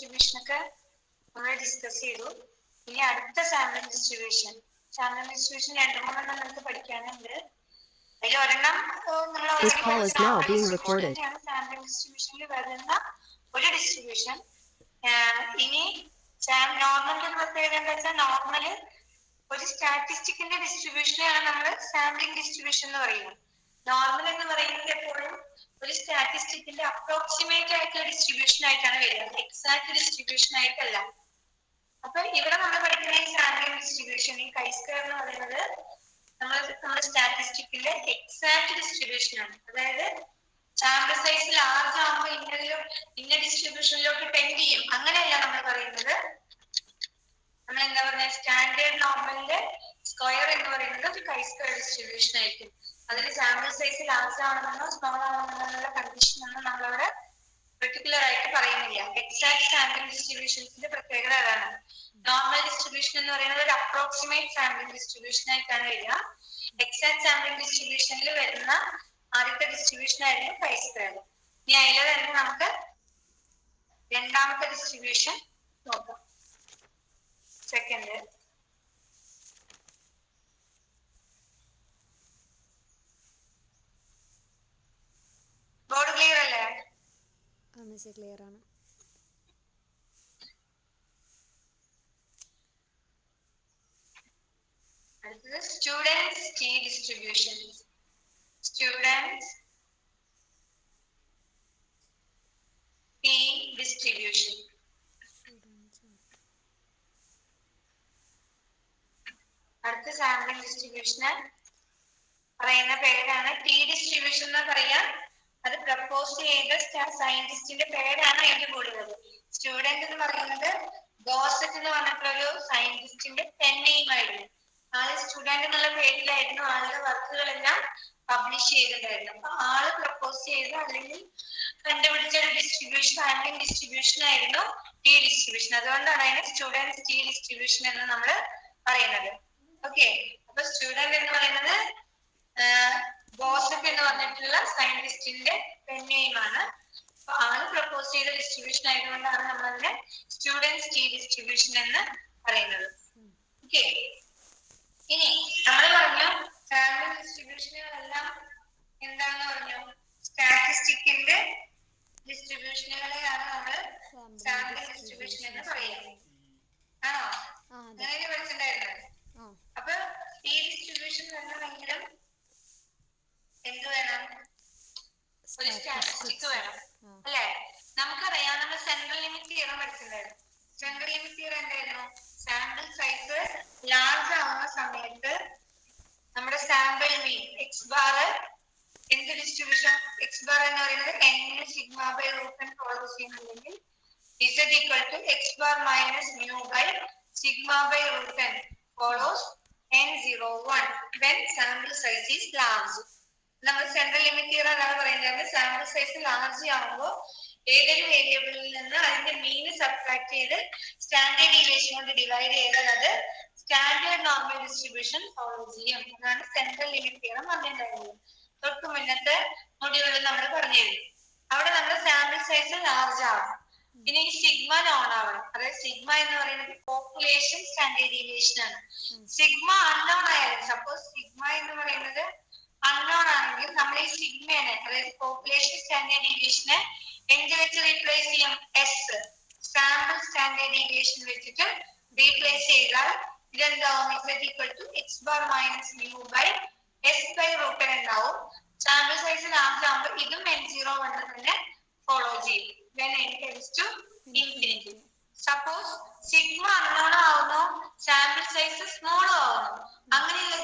Distribution ഒക്കെ നമ്മൾ discuss ചെയ്തു. ഇനി അടുത്ത സാമ്പിൾ ഡിസ്ട്രിബ്യൂഷൻ രണ്ട് മൂന്നെണ്ണം നമുക്ക് പഠിക്കാനുണ്ട്. അതിൽ ഒരെണ്ണം സാമ്പിൾ ഡിസ്ട്രിബ്യൂഷനിൽ വരുന്ന ഒരു ഡിസ്ട്രിബ്യൂഷൻ. ഇനി നോർമലിന്റെ പ്രത്യേകത എന്താ വെച്ചാൽ നോർമല് ഒരു സ്റ്റാറ്റിസ്റ്റിക്കിന്റെ ഡിസ്ട്രിബ്യൂഷനെയാണ് നമ്മൾ സാമ്പിളിംഗ് ഡിസ്ട്രിബ്യൂഷൻ എന്ന് പറയുന്നത്. നോർമൽ എന്ന് പറയുന്നത് എപ്പോഴും ഒരു സ്റ്റാറ്റിസ്റ്റിക്കിന്റെ അപ്രോക്സിമേറ്റ് ആയിട്ടുള്ള ഡിസ്ട്രിബ്യൂഷൻ ആയിട്ടാണ് വരിക, എക്സാക്ട് ഡിസ്ട്രിബ്യൂഷൻ ആയിട്ടല്ല. അപ്പൊ ഇവിടെ നമ്മൾ പഠിക്കുന്ന ഈ സാമ്പിളിംഗ് ഡിസ്ട്രിബ്യൂഷൻ, ഈ കൈ-സ്ക്വയർ എന്ന് പറയുന്നത് നമ്മുടെ സ്റ്റാറ്റിസ്റ്റിക്കിന്റെ എക്സാക്ട് ഡിസ്ട്രിബ്യൂഷൻ ആണ്. അതായത് സാമ്പിൾ സൈസ് ലാർജ് ആകുമ്പോൾ ഇന്ന ഡിസ്ട്രിബ്യൂഷനിലോട്ട് ടെൻഡ് ചെയ്യും, അങ്ങനെയല്ല നമ്മൾ പറയുന്നത്. നമ്മൾ എന്താ പറയുക, സ്റ്റാൻഡേർഡ് നോർമലിന്റെ സ്ക്വയർ എന്ന് പറയുന്നത് ഒരു കൈ-സ്ക്വയർ ഡിസ്ട്രിബ്യൂഷൻ ആയിരിക്കും. അതിന് സാമ്പിൾ സൈസ് ലാർജ് ആണെന്നോ സ്മോൾ ആണെന്നുള്ള കണ്ടീഷൻ ഒന്നും നമ്മളവിടെ പെർട്ടിക്കുലർ ആയിട്ട് പറയുന്നില്ല. എക്സാക്ട് സാമ്പിൾ ഡിസ്ട്രിബ്യൂഷൻസിന്റെ പ്രത്യേകത അതാണ്. നോർമൽ ഡിസ്ട്രിബ്യൂഷൻ എന്ന് പറയുന്നത് ഒരു അപ്രോക്സിമേറ്റ് സാമ്പിൾ ഡിസ്ട്രിബ്യൂഷൻ ആയിട്ടാണ് വരിക. എക്സാക്ട് സാമ്പിൾ ഡിസ്ട്രിബ്യൂഷനിൽ വരുന്ന ആദ്യത്തെ ഡിസ്ട്രിബ്യൂഷൻ ആയിരുന്നു കൈ-സ്ക്വയർ. ഇനി അതിൽ തന്നെ നമുക്ക് രണ്ടാമത്തെ ഡിസ്ട്രിബ്യൂഷൻ നോക്കാം. സെക്കൻഡ്, ബോർഡ് ക്ലിയർ അല്ലേ? ക്ലിയർ ആണ്. അടുത്തത് students T distribution. Student's T distribution. അടുത്ത സാമ്പിൾ ഡിസ്ട്രിബ്യൂഷന് പറയുന്ന പേരാണ് ടി ഡിസ്ട്രിബ്യൂഷൻ എന്ന് പറയാം. അത് പ്രപ്പോസ് ചെയ്ത സയന്റിസ്റ്റിന്റെ പേരാണ് അതിന്റെ കൂടുതൽ. സ്റ്റുഡന്റ് എന്ന് പറയുന്നത് ഗോസറ്റ് എന്ന് പറഞ്ഞിട്ടുള്ളൊരു സയന്റിസ്റ്റിന്റെ പെൻ നെയിം ആയിരുന്നു. ആള് സ്റ്റുഡന്റ് എന്നുള്ള പേരിലായിരുന്നു ആളുടെ വർക്കുകളെല്ലാം പബ്ലിഷ് ചെയ്തിട്ടുണ്ടായിരുന്നു. അപ്പൊ ആള് പ്രപ്പോസ് ചെയ്ത് അല്ലെങ്കിൽ കണ്ടുപിടിച്ച ഒരു ഡിസ്ട്രിബ്യൂഷൻ, സാമ്പിളിംഗ് ഡിസ്ട്രിബ്യൂഷൻ ആയിരുന്നു ടി ഡിസ്ട്രിബ്യൂഷൻ. അതുകൊണ്ടാണ് അതിന് സ്റ്റുഡൻസ് ടി ഡിസ്ട്രിബ്യൂഷൻ എന്ന് നമ്മൾ പറയുന്നത്. ഓക്കെ, അപ്പൊ സ്റ്റുഡന്റ് എന്ന് പറയുന്നത് ഗോസറ്റ് എന്ന് പറഞ്ഞിട്ടുള്ള സയന്റിസ്റ്റിന്റെ പെൻ നെയിം ആണ്. അപ്പൊ ആള് പ്രപ്പോസ് ചെയ്ത ഡിസ്ട്രിബ്യൂഷൻ ആയതുകൊണ്ടാണ് നമ്മൾ അതിനെ സ്റ്റുഡൻസ് ടി ഡിസ്ട്രിബ്യൂഷൻ എന്ന് പറയുന്നത്. ഓക്കെ, ഇനി നമ്മൾ പറഞ്ഞു സാമ്പിൾ ഡിസ്ട്രിബ്യൂഷനുകളെല്ലാം എന്താണെന്ന് പറഞ്ഞു, സ്റ്റാറ്റിസ്റ്റിക്കിന്റെ ഡിസ്ട്രിബ്യൂഷനുകളെയാണ് നമ്മൾ സാമ്പിൾ ഡിസ്ട്രിബ്യൂഷൻ എന്ന് പറയുന്നത്. ആണോ? അങ്ങനെ പഠിച്ചിട്ടുണ്ടായിരുന്നു. അപ്പൊ ഈ ഡിസ്ട്രിബ്യൂഷൻ വരണമെങ്കിലും എന്ത് വേണം? ഒരു സ്റ്റാറ്റിസ്റ്റിക് വേണം, അല്ലെ? നമുക്കറിയാം, നമ്മൾ സെൻട്രൽ ലിമിറ്റ് തിയറം പഠിച്ചിട്ടുണ്ടായിരുന്നു. സെൻട്രൽ ലിമിറ്റ് തിയറം എന്തായിരുന്നു? സാമ്പിൾ സൈസ് ലാർജ് ആവുന്ന സമയത്ത് നമ്മുടെ സാമ്പിൾ മീൻ എക്സ് ബാർ എന്ത് ഡിസ്ട്രിബ്യൂഷൻ? എക്സ് ബാർ എന്ന് പറയുന്നത് n sigma by root n follow ചെയ്യുന്നുണ്ടെങ്കിൽ z equal to x bar minus mu by sigma by root n follows n01 when sample size is large. നമ്മൾ central limit theorem എന്നാണ് പറയുന്നത്. Sample size large ആകുമ്പോൾ ഏതൊരു വേരിയബിളിൽ നിന്ന് അതിന്റെ മീൻ subtract ചെയ്ത് സ്റ്റാൻഡേർഡ് ഡീവിയേഷൻ കൊണ്ട് ഡിവൈഡ് ചെയ്താൽ അത് സ്റ്റാൻഡേർഡ് നോർമൽ ഡിസ്ട്രിബ്യൂഷൻ ഫോളോ ചെയ്യും. അതാണ് സെൻട്രൽ ലിമിറ്റ് തിയറം പറഞ്ഞിട്ടുണ്ടായിരുന്നത്. തൊട്ട് മുന്നത്തെ മൊഡ്യൂളിൽ നമ്മൾ പറഞ്ഞിരുന്നു. അവിടെ നമ്മുടെ സാമ്പിൾ സൈസ് ലാർജ് ആവണം. പിന്നെ ഈ സിഗ്മ നോൺ ആവണം. അതായത് സിഗ്മ എന്ന് പറയുന്നത് പോപ്പുലേഷൻ സ്റ്റാൻഡേർഡ് ഡീവിയേഷൻ ആണ്. സിഗ്മ അൺനോൺ ആയാലും, സപ്പോസ് സിഗ്മ എന്ന് പറയുന്നത് അൺനോൺ ആണെങ്കിൽ നമ്മൾ ഈ സിഗ്മേനെ, അതായത് പോപ്പുലേഷൻ സ്റ്റാൻഡേർഡ് ഡീവിയേഷനെ എന്ത് വെച്ച് റീപ്ലേസ് ചെയ്യും? എസ്, സാമ്പിൾ സ്റ്റാൻഡേർഡ് ഡീവിയേഷൻ വെച്ചിട്ട് റീപ്ലേസ് ചെയ്താൽ ഇതെന്താവും? z equal to x bar minus mu by S by root n ഉണ്ടാവും. സാമ്പിൾ സൈസ് ലാർജ് ആകുമ്പോൾ ഇതും n01 തന്നെ ഫോളോ ചെയ്യും. when n tends to infinity. Suppose sigma unknown ആവുന്നു, സാമ്പിൾ സൈസ് സ്മോൾ ആവുന്നു. അങ്ങനെയുള്ള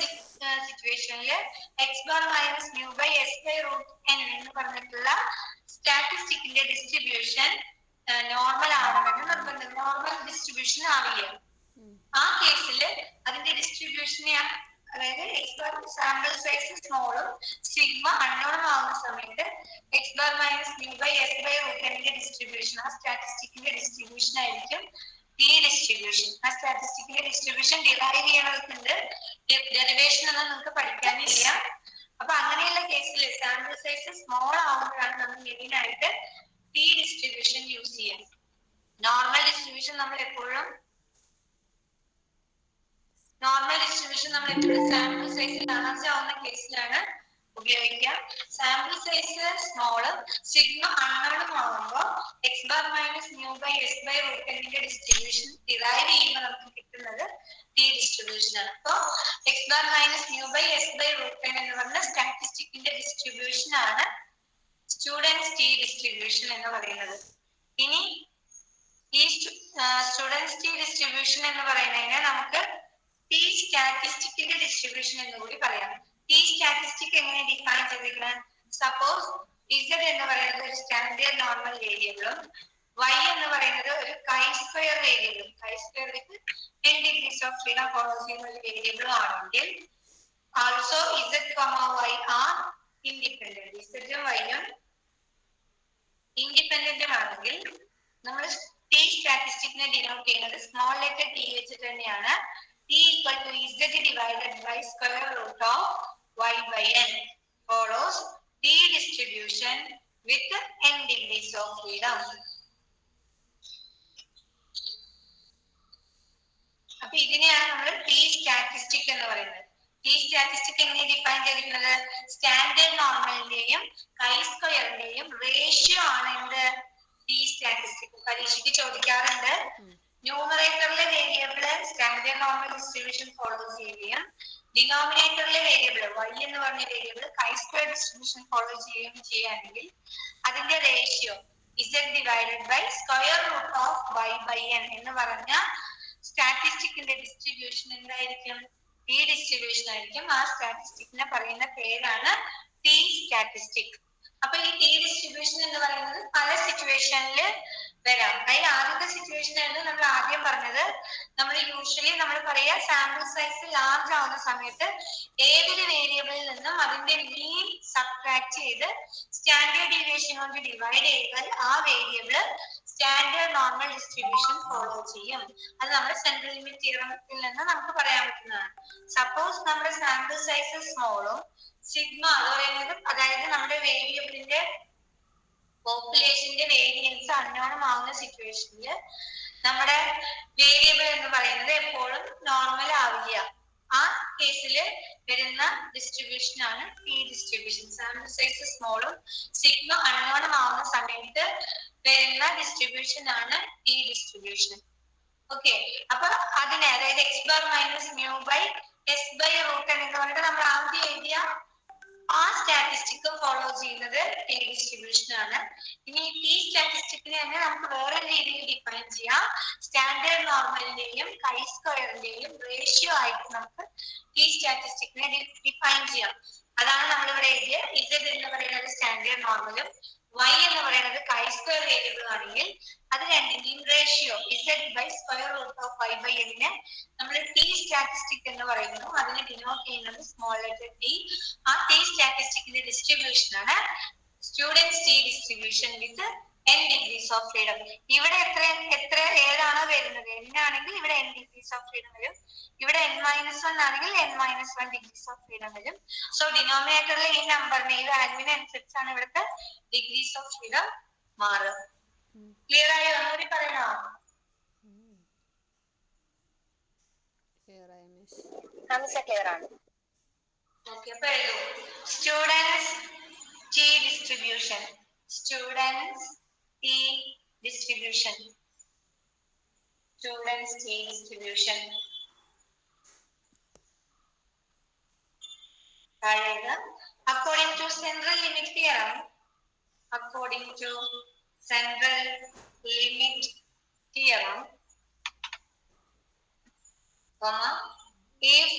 സിറ്റുവേഷനിൽ x bar minus mu by S by root n എന്ന് പറഞ്ഞിട്ടുള്ള സ്റ്റാറ്റിസ്റ്റിക്കിന്റെ ഡിസ്ട്രിബ്യൂഷൻ നോർമൽ ആവണമെന്ന് നിർബന്ധം. നോർമൽ ഡിസ്ട്രിബ്യൂഷൻ ആവില്ല. ആ കേസിൽ അതിന്റെ ഡിസ്ട്രിബ്യൂഷനെ, അതായത് എക്സ് ബാർ സാമ്പിൾ സൈസ് സ്മോളും സിഗ്മ അൺനോണും ആവുന്ന സമയത്ത് x bar minus mu by S by root n distribution, ആ സ്റ്റാറ്റിസ്റ്റിക്കിന്റെ ഡിസ്ട്രിബ്യൂഷൻ ആയിരിക്കും ടി ഡിസ്ട്രിബ്യൂഷൻ. ആ സ്റ്റാറ്റിസ്റ്റിക്കിന്റെ ഡിസ്ട്രിബ്യൂഷൻ ഡിറൈവ് ചെയ്യണമെന്നുണ്ട്. ഡെറിവേഷൻ ഒന്നും നിങ്ങൾക്ക് പഠിക്കാനില്ല. അപ്പൊ അങ്ങനെയുള്ള കേസിൽ സാമ്പിൾ സൈസ് സ്മോൾ ആവുമ്പോഴാണ് നമ്മൾ മെയിൻ ആയിട്ട് ടി ഡിസ്ട്രിബ്യൂഷൻ യൂസ് ചെയ്യാം. നോർമൽ ഡിസ്ട്രിബ്യൂഷൻ നമ്മൾ എപ്പോഴും സാമ്പിൾ സൈസ് കാണാവുന്ന കേസിലാണ് ഉപയോഗിക്കുക. സാമ്പിൾ സൈസ് സ്മോളും സിഗ്മ അൺനോണും ആവുമ്പോൾ x bar minus mu by S by root എന്നിന്റെ ഡിസ്ട്രിബ്യൂഷൻ ഡിറൈവ് ചെയ്യുമ്പോൾ നമുക്ക് കിട്ടുന്നത് ടി ഡിസ്ട്രിബ്യൂഷൻ ആണ്. അപ്പോ x bar minus mu by S by root എന്ന് പറഞ്ഞ സ്റ്റാറ്റിസ്റ്റിക്കിന്റെ ഡിസ്ട്രിബ്യൂഷൻ ആണ് സ്റ്റുഡൻസ് ടി ഡിസ്ട്രിബ്യൂഷൻ എന്ന് പറയുന്നത്. ഇനി ഈ സ്റ്റുഡൻസ് ടി ഡിസ്ട്രിബ്യൂഷൻ എന്ന് പറയുന്നതിനെ നമുക്ക് ടി സ്റ്റാറ്റിസ്റ്റിക്കിന്റെ ഡിസ്ട്രിബ്യൂഷൻ എന്ന് കൂടി പറയാം. ടി സ്റ്റാറ്റിസ്റ്റിക് എങ്ങനെ ഡിഫൈൻ ചെയ്തിരിക്കുന്നത്? സപ്പോസ് ഇസഡ് എന്ന് പറയുന്നത് ഒരു സ്റ്റാൻഡേർഡ് നോർമൽ വേരിയബിളും y എന്ന് പറയുന്നത് ഒരു കൈ സ്ക്വയർ വേരിയബിളും, chi square with n degrees of freedom follow ചെയ്യുന്ന ഒരു വേരിയബിളും ആണെങ്കിൽ also z y are independent, ഇസഡും വൈയും ഇൻഡിപെൻഡന്റും ആണെങ്കിൽ നമ്മൾ ടി സ്റ്റാറ്റിസ്റ്റിക്കിനെ ഡിനോട്ട് ചെയ്യുന്നത് സ്മോൾ ലെറ്റർ ടി വെച്ചിട്ട് തന്നെയാണ്. T equal to Z divided by square root of y by n follows T distribution with n degrees of freedom. അപ്പൊ ഇതിനെയാണ് നമ്മൾ ടി സ്റ്റാറ്റിസ്റ്റിക് എന്ന് പറയുന്നത്. ടി സ്റ്റാറ്റിസ്റ്റിക് എങ്ങനെ ഡിഫൈൻ ചെയ്തിരിക്കുന്നത്? സ്റ്റാൻഡേർഡ് നോർമലിന്റെയും കൈ സ്ക്വയറിന്റെയും റേഷ്യോ ആണ് എന്ത് ടി സ്റ്റാറ്റിസ്റ്റിക്. പരീക്ഷയ്ക്ക് ചോദിക്കാറുണ്ട്. ന്യൂമറേറ്ററിലെ variable standard normal distribution follow ചെയ്യുകയും ഡിനോമിനേറ്ററിലെ വേരിയബിൾ y എന്ന് പറഞ്ഞ variable chi square distribution follow ചെയ്യുകയും ചെയ്യുകയാണെങ്കിൽ അതിന്റെ ratio z divided by square root of y by n എന്ന് പറഞ്ഞ സ്റ്റാറ്റിസ്റ്റിക്കിന്റെ ഡിസ്ട്രിബ്യൂഷൻ എന്തായിരിക്കും? ടി ഡിസ്ട്രിബ്യൂഷൻ ആയിരിക്കും. ആ സ്റ്റാറ്റിസ്റ്റിക്കിനെ പറയുന്ന പേരാണ് ടി സ്റ്റാറ്റിസ്റ്റിക്. അപ്പൊ ഈ ടി ഡിസ്ട്രിബ്യൂഷൻ എന്ന് പറയുന്നത് പല സിറ്റുവേഷനിൽ വരാം. അതിൽ ആദ്യത്തെ സിറ്റുവേഷൻ ആയിരുന്നു നമ്മൾ ആദ്യം പറഞ്ഞത്. നമ്മൾ യൂഷ്വലി നമ്മൾ പറയാ സാമ്പിൾ സൈസ് ലാർജ് ആവുന്ന സമയത്ത് ഏതൊരു വേരിയബിളിൽ നിന്നും അതിന്റെ മീൻ സബ്ട്രാക്ട് ചെയ്ത് സ്റ്റാൻഡേർഡ് ഡീവിയേഷൻ കൊണ്ട് ഡിവൈഡ് ചെയ്താൽ ആ variable standard normal distribution follow ചെയ്യും. അത് നമ്മുടെ സെൻട്രൽ ലിമിറ്റ് തിയറത്തിൽ നിന്ന് നമുക്ക് പറയാൻ പറ്റുന്നതാണ്. സപ്പോസ് നമ്മുടെ സാമ്പിൾ സൈസ് സ്മോളും സിഗ്മ എന്ന് പറയുന്നത്, അതായത് നമ്മുടെ വേരിയബിളിന്റെ പോപ്പുലേഷന്റെ വേരിയൻസ് അൺനോൺ ആവുന്ന സിറ്റുവേഷനിൽ നമ്മുടെ വേരിയബിൾ എന്ന് പറയുന്നത് എപ്പോഴും നോർമൽ ആവില്ല. ആ കേസിൽ വരുന്ന ഡിസ്ട്രിബ്യൂഷൻ ആണ് ടി ഡിസ്ട്രിബ്യൂഷൻ. സാമ്പിൾ സൈസ് സ്മോളും സിഗ്മ അൺനോൺ ആവുന്ന സമയത്ത് വരുന്ന ഡിസ്ട്രിബ്യൂഷൻ ആണ് ടി ഡിസ്ട്രിബ്യൂഷൻ. ഓക്കെ, അപ്പൊ അതിനെ അതായത് x bar minus mu by S by root എന്ന് പറഞ്ഞിട്ട് നമ്മൾ ആദ്യം എഴുതിയ ആ സ്റ്റാറ്റിസ്റ്റിക് ഫോളോ ചെയ്യുന്നത് ടി ഡിസ്ട്രിബ്യൂഷൻ ആണ്. ഇനി ടി സ്റ്റാറ്റിസ്റ്റിക്കിനെ തന്നെ നമുക്ക് വേറെ രീതിയിൽ ഡിഫൈൻ ചെയ്യാം. സ്റ്റാൻഡേർഡ് നോർമലിന്റെയും കൈ സ്ക്വയറിന്റെയും റേഷ്യോ ആയിട്ട് നമുക്ക് ടി സ്റ്റാറ്റിസ്റ്റിക്കിനെ ഡിഫൈൻ ചെയ്യാം. അതാണ് നമ്മളിവിടെ എഴുതിയ ഇസഡ് എന്ന് പറയുന്നത് സ്റ്റാൻഡേർഡ് നോർമലും y എന്ന് പറയുന്നത് കൈ സ്ക്വയർ വേരിയബിൾ ആണെങ്കിൽ അത് രണ്ടിന്റെയും ratio Z by square root of y by n നമ്മൾ ടി സ്റ്റാറ്റിസ്റ്റിക് എന്ന് പറയുന്നു. അതിനെ ഡിനോട്ട് ചെയ്യുന്നത് സ്മോൾ ലെറ്റർ ടി. ആ ടി സ്റ്റാറ്റിസ്റ്റിക്കിന്റെ ഡിസ്ട്രിബ്യൂഷൻ ആണ് students T distribution with n degrees of freedom. ഇവിടെ എത്ര ഏതാണോ വരുന്നത്, n ആണെങ്കിൽ ഇവിടെ n ഡിഗ്രീസ് ഓഫ് ഫ്രീഡം വരും. ഇവിടെ n-1 ആണെങ്കിൽ n-1 ഡിഗ്രീസ് ഓഫ് ഫ്രീഡം വരും. സോ ഡിനോമിനേറ്ററിലെ ഈ നമ്പറിന് ഈ വാല്യൂവിന് അനുസരിച്ചാണ് ഇവിടുത്തെ ഡിഗ്രീസ് ഓഫ് ഫ്രീഡം മാറുക. ക്ലിയർ ആയോ? ഒന്നുകൂടി പറയണോ? ക്ലിയർ ആണ്. ഓക്കെ, അപ്പൊ എഴുതൂ. Student's T distribution, student's T distribution, student's T distribution. According to central limit theorem, according to central limit theorem, if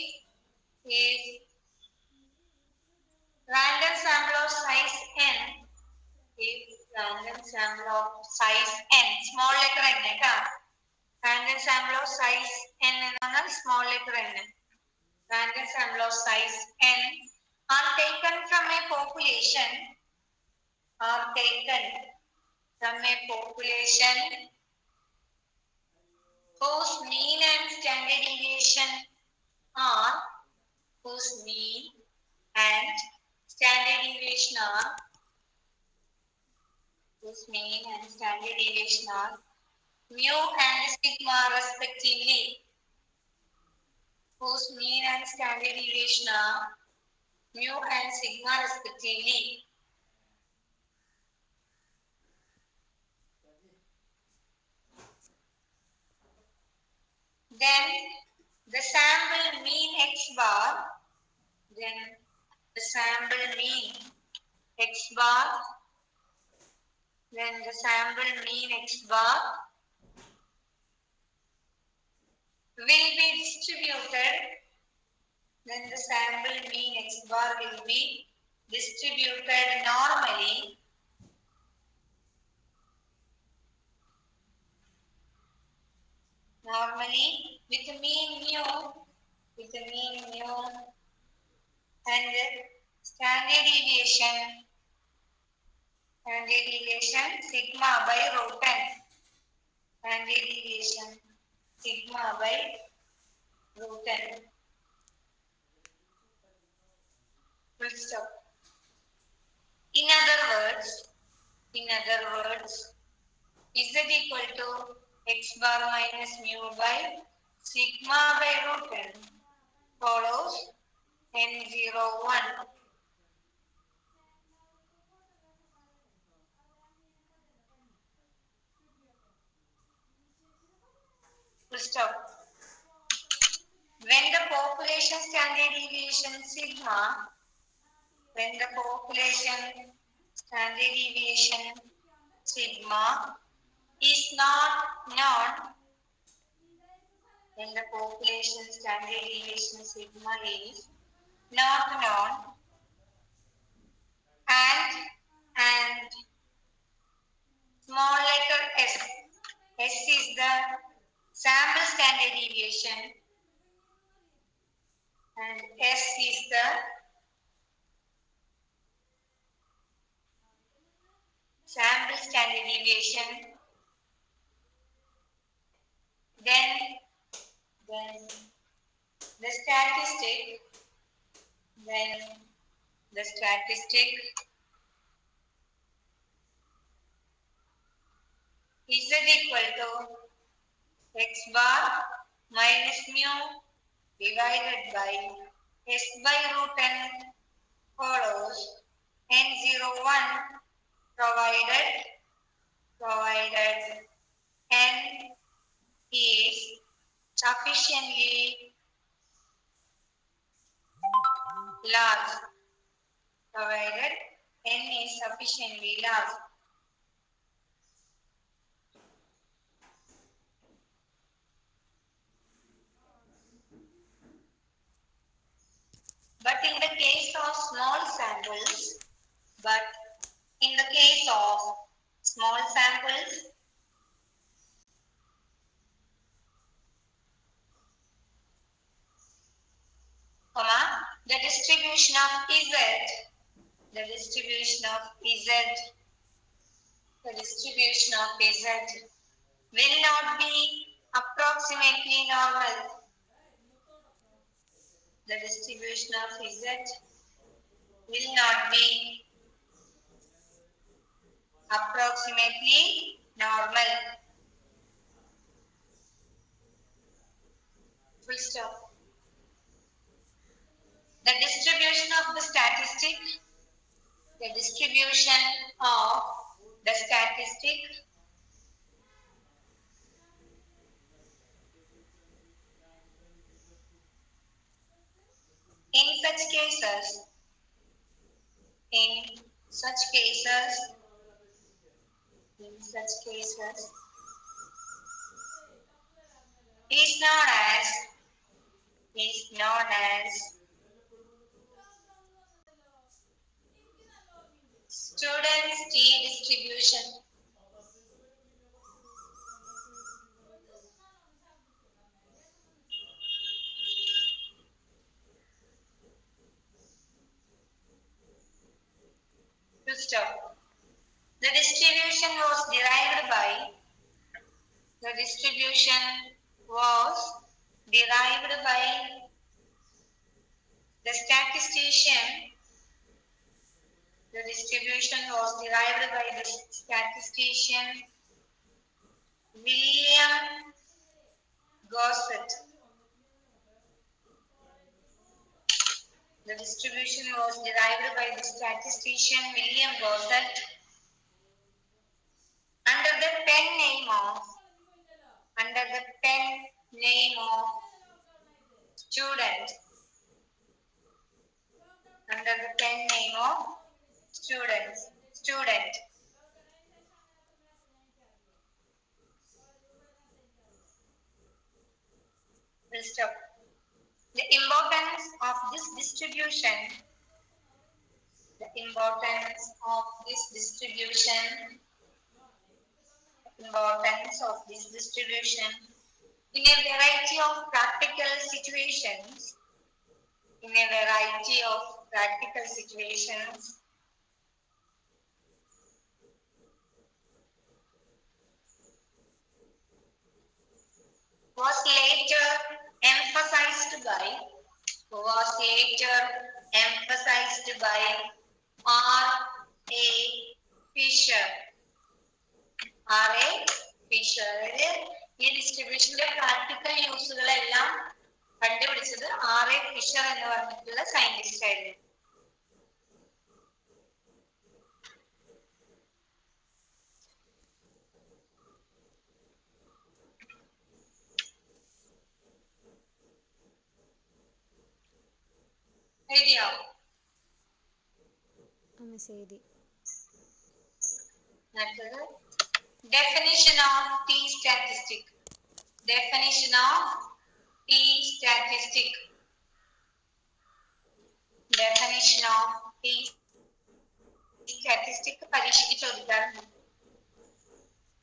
random sample of size n, if random sample of size n, small letter n, random sample of size n enna small letter n, random sample of size n are taken from a population, are taken from a population whose mean and standard deviation are, whose mean and standard deviation are mu and sigma respectively, whose mean and standard deviation are mu and sigma respectively. Then the sample mean x bar, then the sample mean x bar, then the sample mean x bar will be distributed, then the sample mean x bar will be distributed normally with mean mu and standard deviation sigma by root n, standard deviation sigma by root n. Full stop. In other words, z equal to x bar minus mu by sigma by root n follows n01. Full stop. When the population standard deviation sigma, is not known, when the population standard deviation sigma is not known, and small letter s is the sample standard deviation and s is the sample standard deviation, then the statistic z equal to x bar minus mu divided by s by root n follows n01, provided n is sufficiently large. But in the case of small samples, the distribution of z will not be approximately normal. The distribution of z will not be approximately normal. Full stop. The distribution of the statistic in such cases is known as student's t-distribution. Full stop. The distribution was derived by the statistician. The distribution was derived by the statistician William The distribution was derived by the statistician William Gosset under the pen name of student. Under the pen name of student. We'll stop. The importance of this distribution in a variety of practical situations was later emphasized by R.A. Fisher. ഈ ഡിസ്ട്രിബ്യൂഷന്റെ practical യൂസുകളെല്ലാം കണ്ടുപിടിച്ചത് R.A. Fisher എന്ന് പറഞ്ഞിട്ടുള്ള scientist ആയിരുന്നു. എഴുതിയോ? Definition of T statistic. പരീക്ഷയ്ക്ക് ചോദിക്കാറുണ്ട്.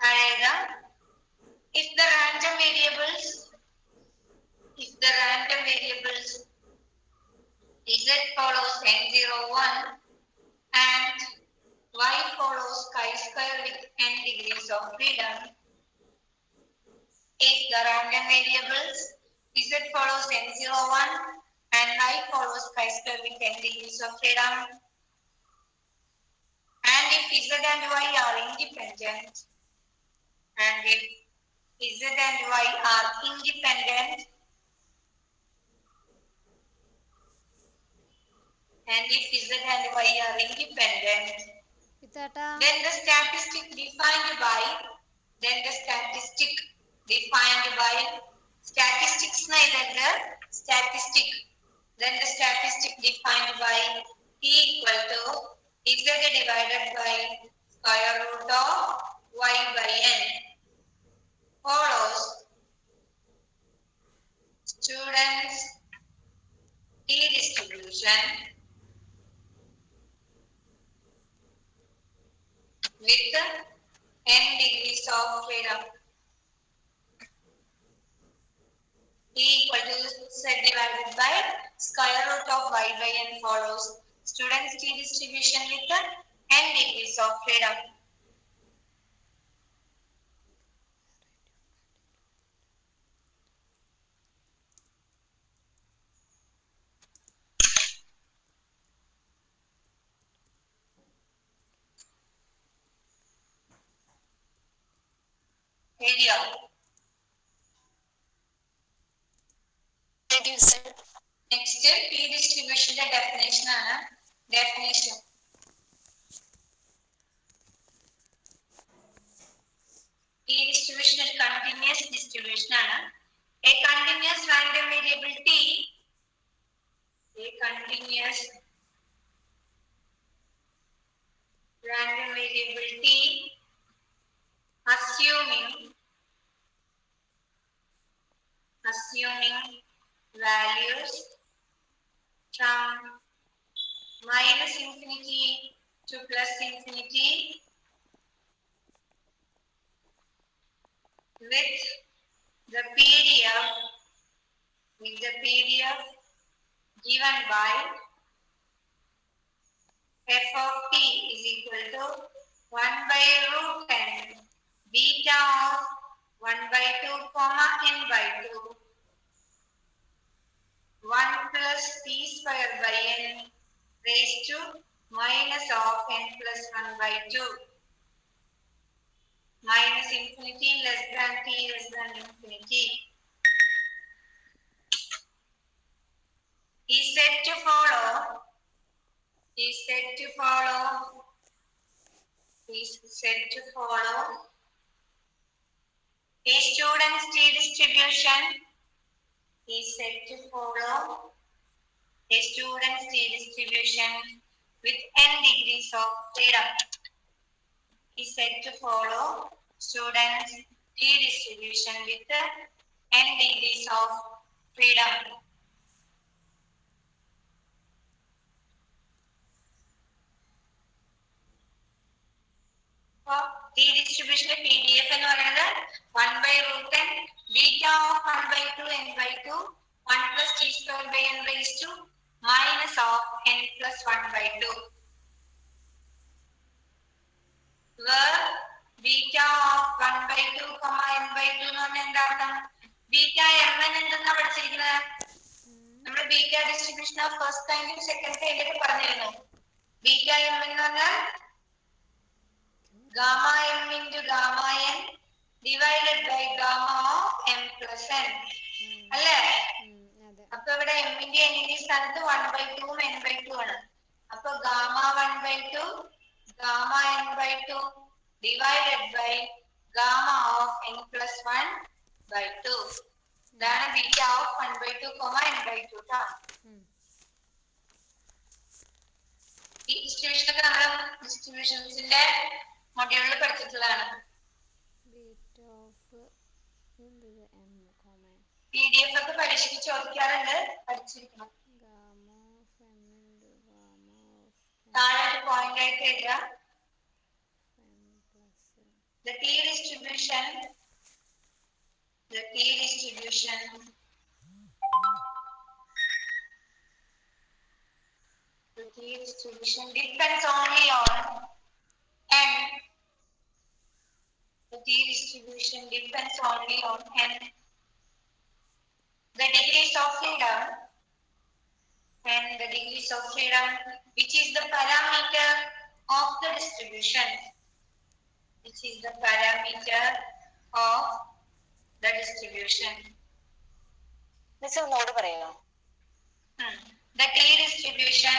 അതായത് if the random variables z follows n01 and y follows chi-square with n degrees of freedom. If the random variables z follows n01 and y follows chi-square with n degrees of freedom, and if z and y are independent, and if z and y are independent, then the statistic defined by statistics T equal to z divided by square root of y by n follows students T distribution with n degrees of freedom. T equal to z divided by square root of y by n follows students T distribution with n degrees of freedom. Area. Next, T distribution definition. T distribution is continuous distribution. A continuous random variable T. Assuming values from minus infinity to plus infinity with the PDF given by f of t is equal to 1 by root n beta of 1 by 2 comma n by 2 1 plus t square by n raised to minus of n plus 1 by 2 minus infinity less than t less than infinity. is said to follow a student's T distribution with n degrees of freedom. Is said to follow students T distribution with n degrees of freedom. T distribution PDF എന്ന് പറയുന്നത് 1/√n beta of 1/2 n by 2 1 plus t square by n raised to minus of n plus 1/2. Where beta of 1/2 n by 2 എന്ന് പറഞ്ഞാൽ എന്താണ്? Beta mn എന്തെന്നാ പഠിച്ചിരിക്കുന്നത്? നമ്മൾ beta distribution of first ടൈമിലും second ടൈമിലും പറഞ്ഞിരുന്നു. ബീറ്റ mn എന്ന് പറഞ്ഞാൽ gamma m into gamma n divided by gamma of m plus n. അല്ലേ? അപ്പൊ ഇവിടെ m ന്റെ n ന്റെ സ്ഥാനത്ത് 1/2 n by 2 ആണ്. അപ്പൊ gamma 1/2 gamma n by 2 divided by gamma of n plus 1 by 2. ഇതാണ് ബീറ്റ ഓഫ് 1/2 n by 2 ട്ടാ. ഈ ഡിസ്ട്രിബ്യൂഷൻ ഒക്കെ നമ്മൾ ഡിസ്ട്രിബ്യൂഷൻസിന്റെ മൊഡ്യൂളിൽ പഠിച്ചിട്ടുള്ളതാണ്. PDF ഒക്കെ പരീക്ഷയ്ക്ക് ചോദിക്കാറുണ്ട്, പഠിച്ചിരിക്കണം. താഴെ ഒരു പോയിന്റ് ആയിട്ട് എഴുതുക. The T distribution depends only on n. The T distribution depends only on n. The degrees of freedom which is the parameter of the distribution. This is not പറയാമോ? The T distribution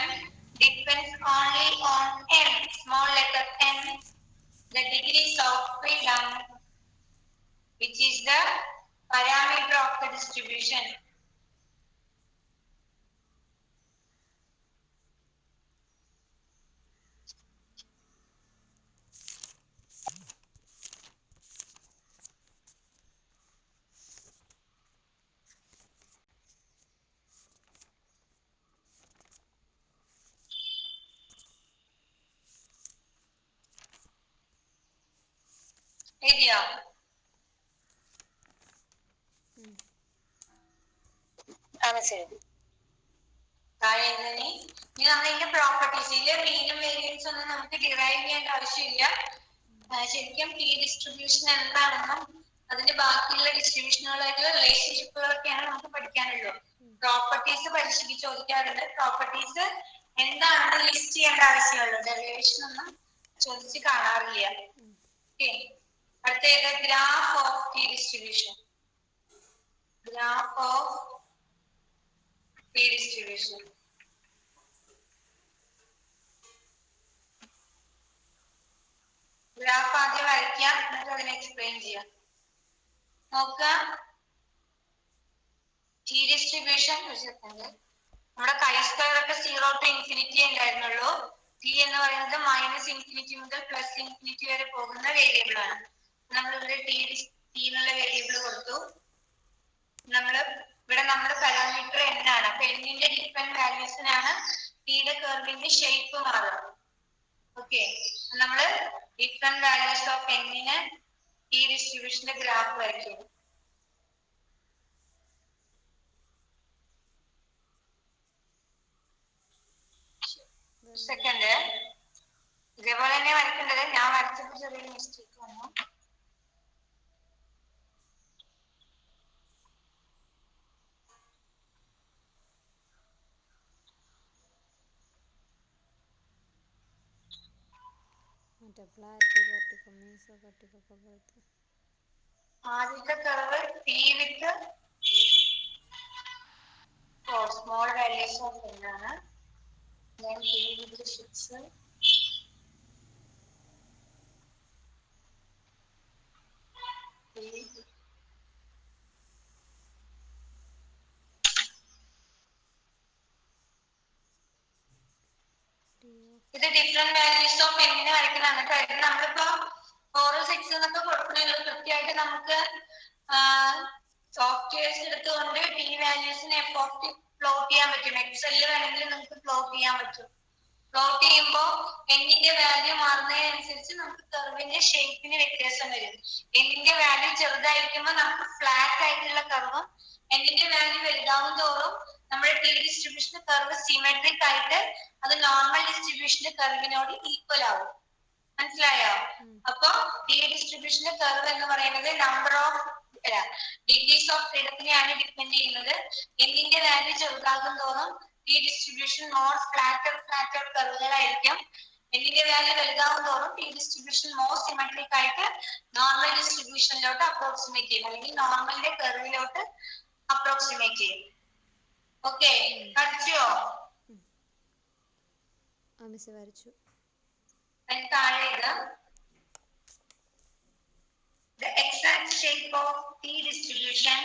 depends only on n, small letter n, the degrees of freedom, which is the parameter of the distribution. എഴുതിയോ? ഇനി നമ്മളിതിന്റെ പ്രോപ്പർട്ടീസിലെ മീനും variance ഒന്നും നമുക്ക് derive ചെയ്യേണ്ട ആവശ്യമില്ല. ശരിക്കും T distribution എന്താണെന്നും അതിന്റെ ബാക്കിയുള്ള ഡിസ്ട്രിബ്യൂഷനുകളായിട്ടുള്ള റിലേഷൻഷിപ്പുകളൊക്കെയാണ് നമുക്ക് പഠിക്കാനുള്ളൂ. പ്രോപ്പർട്ടീസ് പരീക്ഷയ്ക്ക് ചോദിക്കാറുണ്ട്. പ്രോപ്പർട്ടീസ് എന്താണെന്ന് ലിസ്റ്റ് ചെയ്യേണ്ട ആവശ്യമുള്ളൂ. ഡെറിവേഷൻ ഒന്നും ചോദിച്ച് കാണാറില്ല. അടുത്തത് graph of T distribution. Graph ആദ്യം വരയ്ക്കാം, എന്നിട്ട് അതിനെ എക്സ്പ്ലെയിൻ ചെയ്യാം. നോക്കുക, ടി ഡിസ്ട്രിബ്യൂഷൻ നമ്മുടെ കൈ സ്ക്വയർ ഒക്കെ 0 to ഇൻഫിനിറ്റി ഉണ്ടായിരുന്നുള്ളൂ. ടി എന്ന് പറയുന്നത് -∞ മുതൽ +∞ വരെ പോകുന്ന വേരിയബിൾ ആണ്. നമ്മളിവിടെ ടി എന്നുള്ള വേരിയബിൾ കൊടുത്തു. ഇവിടെ നമ്മുടെ പാരാമീറ്റർ n ആണ്. അപ്പൊ n-ന്റെ ഡിഫറെന്റ് വാല്യൂസിനാണ് ടിയുടെ കർവിന്റെ ഷേപ്പ് മാറുന്നത്. ഓക്കെ, നമ്മള് ഡിഫറെന്റ് വാല്യൂസ് ഓഫ് n-ന് ടി ഡിസ്ട്രിബ്യൂഷന്റെ ഗ്രാഫ് വരയ്ക്കും. സെക്കൻഡ് ഇതേപോലെ തന്നെ വരയ്ക്കേണ്ടത്. ഞാൻ വരച്ചപ്പോൾ ചെറിയൊരു മിസ്റ്റേക്ക് വന്നു. ആദ്യത്തെ curve t with for small values of n, then t into 6. ഇത് ഡിഫറെന്റ് വാല്യൂസ് ഓഫ് എന്നിനെ വരയ്ക്കുന്ന എന്നിട്ട് നമ്മളിപ്പോ 4 6 എന്നൊക്കെ കൊടുക്കണല്ലോ കൃത്യമായിട്ട് നമുക്ക് സോഫ്റ്റ്വെയർസ് എടുത്തുകൊണ്ട് ടി വാല്യൂസിനെ എഫ് പ്ലോട്ട് ചെയ്യാൻ പറ്റും. എക്സെല്ലിൽ വേണമെങ്കിൽ നമുക്ക് പ്ലോട്ട് ചെയ്യാൻ പറ്റും. പ്ലോട്ട് ചെയ്യുമ്പോൾ എന്നിന്റെ വാല്യൂ മാറുന്നതിനനുസരിച്ച് നമുക്ക് കർവിന്റെ ഷേപ്പിന് വ്യത്യാസം വരും. എന്നിന്റെ വാല്യൂ ചെറുതായിരിക്കുമ്പോൾ നമുക്ക് ഫ്ലാറ്റ് ആയിട്ടുള്ള കർവും എന്നിന്റെ വാല്യൂ വലുതാവും തോറും നമ്മുടെ ടി ഡിസ്ട്രിബ്യൂഷൻ കർവ് സിമെട്രിക് ആയിട്ട് അത് നോർമൽ ഡിസ്ട്രിബ്യൂഷന്റെ കർവിനോട് ഈക്വൽ ആവും. മനസ്സിലായോ? അപ്പൊ ടി ഡിസ്ട്രിബ്യൂഷന്റെ കർവ് എന്ന് പറയുന്നത് നമ്പർ ഓഫ് ഡിഗ്രീസ് ഓഫ് ഫ്രീഡത്തിനെയാണ് ഡിപ്പെൻഡ് ചെയ്യുന്നത്. എന്നിന്റെ വാല്യൂ ചെറുതാകും തോറും ടി ഡിസ്ട്രിബ്യൂഷൻ മോർ ഫ്ലാറ്റർ കർവുകളായിരിക്കും. എന്നിന്റെ വാല്യൂ വലുതാകും തോറും ടി ഡിസ്ട്രിബ്യൂഷൻ മോർ സിമെട്രിക് ആയിട്ട് നോർമൽ ഡിസ്ട്രിബ്യൂഷനിലോട്ട് അപ്രോക്സിമേറ്റ് ചെയ്യും, അല്ലെങ്കിൽ നോർമലിന്റെ കർവിലോട്ട് അപ്രോക്സിമേറ്റ് ചെയ്യും. ഓക്കെ, പഠിച്ചോ? വരച്ചു. താഴെ ഇത് the exact shape of T distribution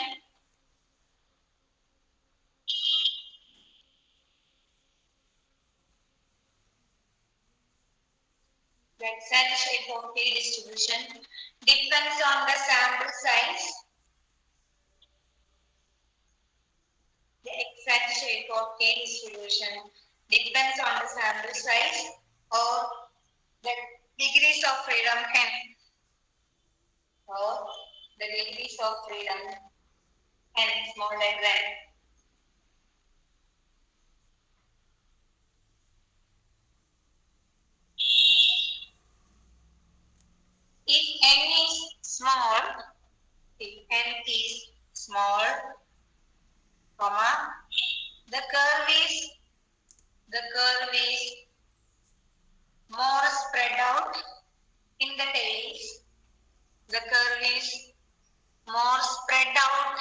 depends on the sample size. The exact shape of T distribution depends on the sample size or the degrees of freedom n, or the degrees of freedom n, small diagram. If n is small, comma, the curve is more spread out in the tails. The curve is more spread out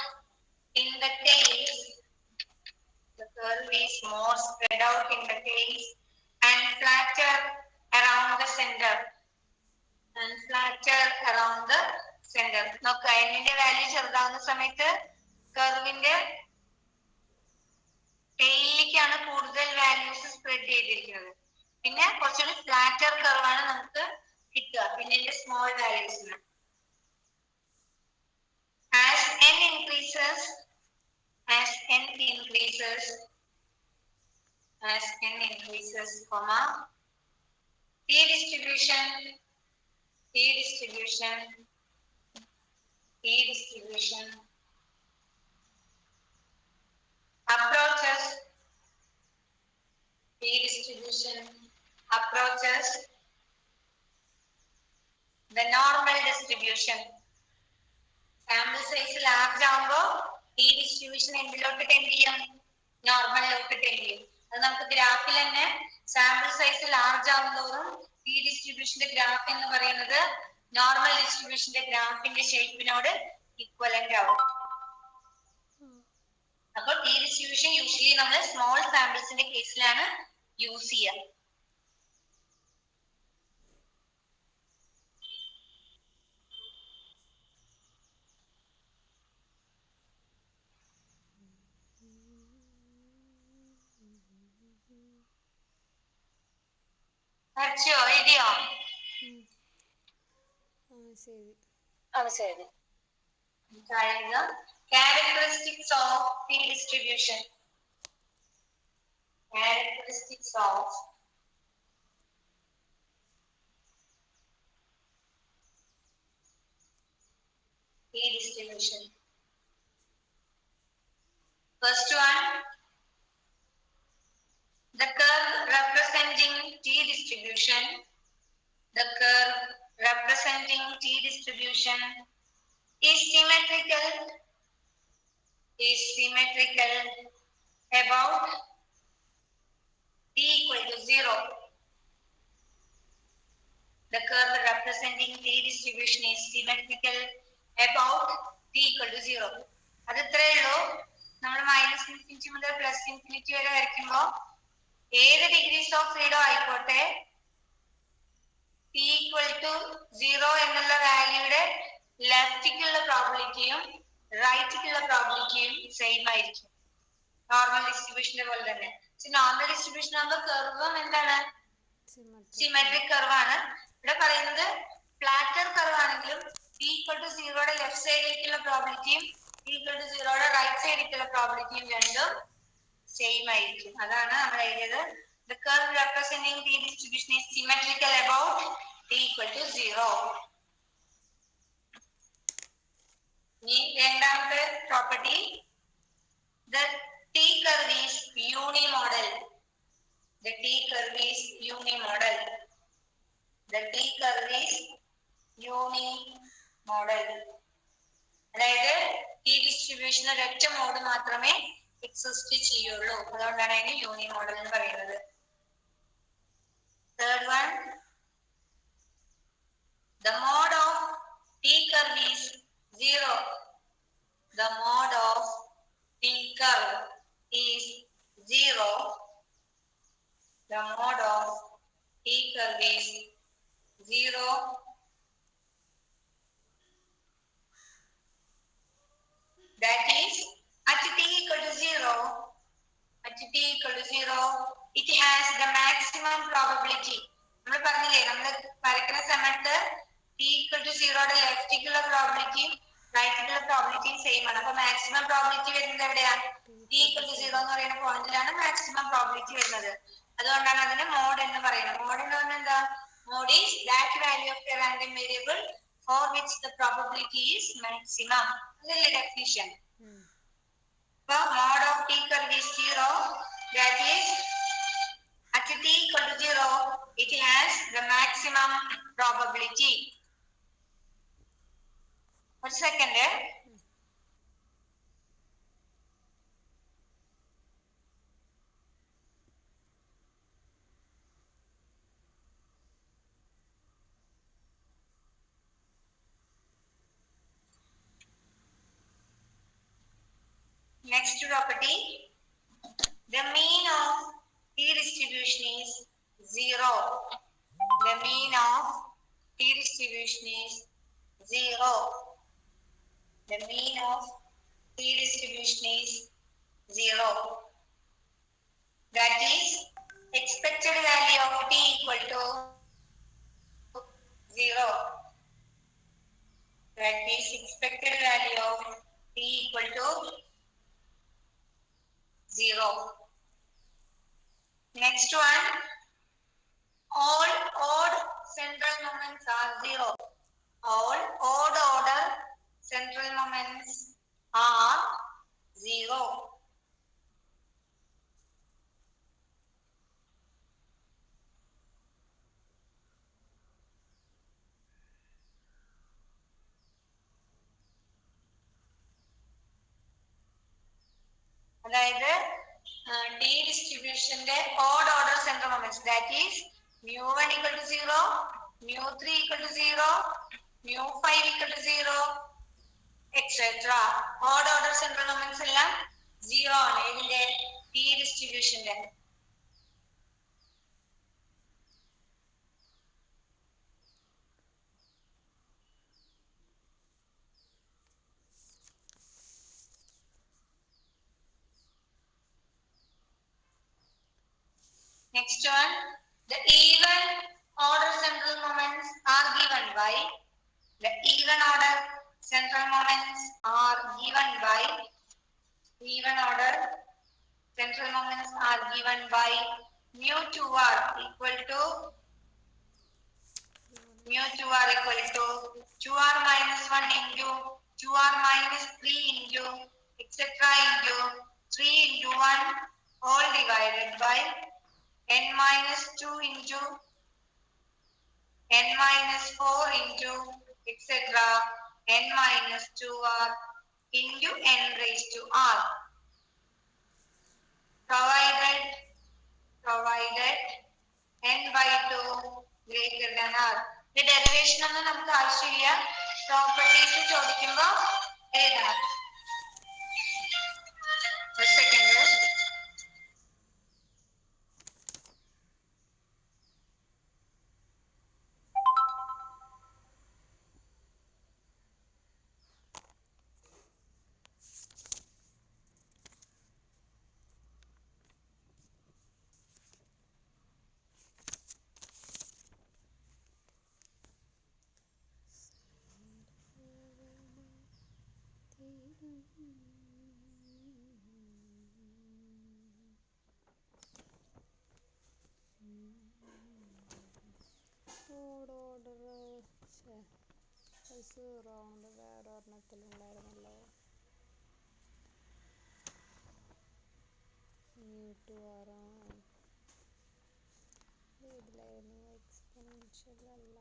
in the tails. The curve is more spread out in the tails and flatter around the center. നോക്കുക, എന്നിന്റെ value ചെറുതാവുന്ന സമയത്ത് കർവിന്റെ ടെയിലേക്കാണ് കൂടുതൽ values spread ചെയ്തിരിക്കുന്നത്. പിന്നെ കുറച്ചുകൂടി flatter കർവാണ് നമുക്ക് കിട്ടുക പിന്നെ small വാല്യൂസിന്. As n increases, comma, T distribution approaches the normal distribution. Sample size large ആകുമ്പോൾ ഈ ഡിസ്ട്രിബ്യൂഷൻ എന്തിലോട്ട് ടെൻഡ് ചെയ്യും? നോർമലിലോട്ട് ടെൻഡ് ചെയ്യും. അത് നമുക്ക് ഗ്രാഫിൽ തന്നെ സാമ്പിൾ സൈസ് ലാർജ് ആകുന്നതോറും ഈ ഡിസ്ട്രിബ്യൂഷന്റെ ഗ്രാഫ് എന്ന് പറയുന്നത് നോർമൽ ഡിസ്ട്രിബ്യൂഷന്റെ ഗ്രാഫിന്റെ ഷേപ്പിനോട് ഇക്വലന്റ് ആവും. അപ്പോൾ ഈ ഡിസ്ട്രിബ്യൂഷൻ യൂഷ്വലി നമ്മൾ സ്മോൾ സാമ്പിൾസിന്റെ കേസിലാണ് യൂസ് ചെയ്യുക. എഴുതിയോ? ശരി. Characteristics of T distribution. Characteristics of T distribution. First one, the curve representing T distribution. The curve representing T distribution is symmetrical about T equal to 0. The curve representing T distribution is symmetrical about T equal to 0. അത് ഇത്രയേ ഉള്ളൂ. നമ്മൾ minus infinity മുതൽ plus infinity വരെ വരയ്ക്കുമ്പോ ഏത് degrees of freedom ആയിക്കോട്ടെ p equal to 0 എന്നുള്ള വാല്യൂയുടെ ലെഫ്റ്റിക്കുള്ള പ്രോബിലിറ്റിയും റൈറ്റിക്കുള്ള പ്രോബിലിറ്റിയും same ആയിരിക്കും. നോർമൽ ഡിസ്ട്രിബ്യൂഷന്റെ പോലെ തന്നെ. നോർമൽ ഡിസ്ട്രിബ്യൂഷൻ ആകുമ്പോൾ കർവും എന്താണ്? സിമെട്രിക് കർവ് ആണ്. ഇവിടെ പറയുന്നത് ഫ്ലാറ്റർ കർവ് ആണെങ്കിലും p equal to 0യുടെ ലെഫ്റ്റ് സൈഡിലേക്കുള്ള പ്രോബിലിറ്റിയും p equal to 0യുടെ റൈറ്റ് സൈഡിലേക്കുള്ള പ്രോബിലിറ്റിയും രണ്ടും സെയിം ആയിരിക്കും. അതാണ് നമ്മൾ എഴുതിയത്. The curve representing the distribution is symmetrical about t equal to 0. രണ്ടാമത്തെ property, the t curve is unimodal. The t curve is unimodal. The t curve is unimodal. അതായത് ഈ ഡിസ്ട്രിബ്യൂഷൻ ഒരൊറ്റ മോഡ് മാത്രമേ എക്സിസ്റ്റ് ചെയ്യുള്ളൂ. അതുകൊണ്ടാണ് അതിന് യൂണിമോഡൽ എന്ന് പറയുന്നത്. Third one, the mode of t curve is 0. The mode of t curve is 0. The mode of t curve is 0. That is, at t equal to 0, at t equal to 0, it has the maximum probability. നമ്മൾ പറഞ്ഞില്ലേ, നമ്മൾ വരയ്ക്കുന്ന സമയത്ത് t equal to 0യുടെ ലെഫ്റ്റിക്കുള്ള പ്രോബിലിറ്റിയും റൈറ്റിക്കുള്ള പ്രോബിലിറ്റിയും same ആണ്. അപ്പൊ maximum probability വരുന്നത് എവിടെയാ? t equal to 0 എന്ന് പറയുന്ന പോയിന്റിലാണ് മാക്സിമം പ്രോബിലിറ്റി വരുന്നത്. അതുകൊണ്ടാണ് അതിന് മോഡ് എന്ന് പറയുന്നത്. മോഡ് എന്ന് പറഞ്ഞാൽ എന്താ? Mode is that value of a random variable for which the probability is maximum. അതല്ലേ definition. So mod of t curve is 0. That is, at t equal to 0, it has the maximum probability. One second. Next property, the mean of t distribution is 0. The mean of t distribution is 0. The mean of t distribution is 0. That is, expected value of t equal to 0. That is, expected value of t equal to 0. Next one, all odd central moments are 0. All odd order central moments are 0. അതായത് t ഡിസ്ട്രിബ്യൂഷന്റെ odd order central moments, that is mu1 equal to 0, mu3 equal to 0, mu5 equal to 0, etc. Odd order central moments എല്ലാം 0 ആണ്. ഇതിന്റെ t ഡിസ്ട്രിബ്യൂഷന്റെ. Next one, the even order central moments are given by, the even order central moments are given by, even order central moments are given by mu2r equal to, mu2r equal to 2r minus 1 into 2r minus 3 into etc. into 3 into 1 all divided by n minus 2 into n minus 4 into etc. n minus 2r into n raised to r. Provided n by 2 greater than r. The derivation ഒന്നും നമുക്ക് ആവശ്യമില്ല. Properties ചോദിക്കുമ്പോൾ എഴുതണം. ഒരു second. Round വേറെ ഒരെണ്ണത്തിലുണ്ടായിരുന്നല്ലോ. ഇതിലായിരുന്നു exponential അല്ല.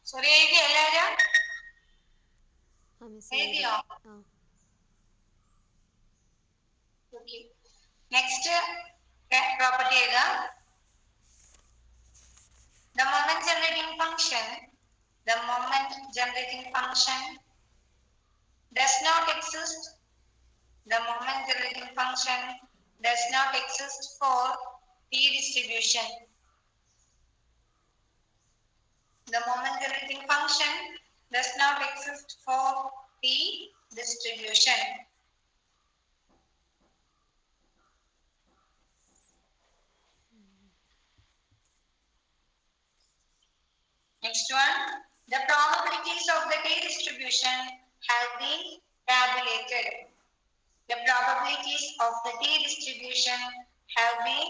Sorry എഴുതി എല്ലാവരും എഴുതിയോ? നെക്സ്റ്റ് പ്രോപ്പർട്ടി എഴുതാം. The moment generating function does not exist. The moment generating function does not exist for T distribution. The moment generating function does not exist for T distribution. Next one, the probabilities of the T distribution have been tabulated. The probabilities of the T distribution have been